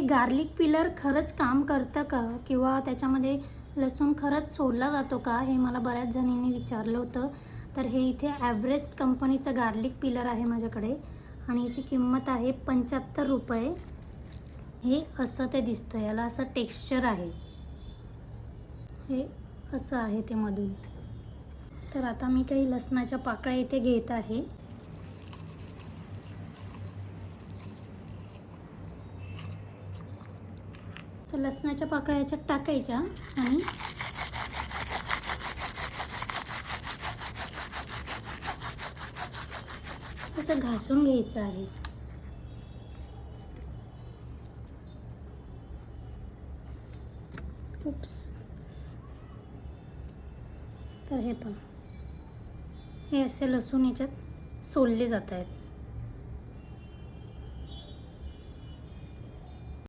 Garlic pillar खरंच काम करतं का, किंवा त्याच्यामध्ये लसूण खरंच सोडला जातो का, हे मला बऱ्याच जणींनी विचारलं होतं. तर हे इथे ॲव्हरेस्ट कंपनीचं गार्लिक पिलर आहे माझ्याकडे आणि याची किंमत आहे 75 रुपये. हे असं ते दिसतं, याला असं टेक्स्चर आहे, हे असं आहे ते मधून. तर आता मी काही लसणाच्या पाकळ्या इथे घेत आहे. तर लसणाच्या पाकळ्या याच्यात टाकायच्या आणि असं घासून घ्यायचं आहे. उप्स. तर हे पहा, हे असे लसूण याच्यात सोलले जात आहेत.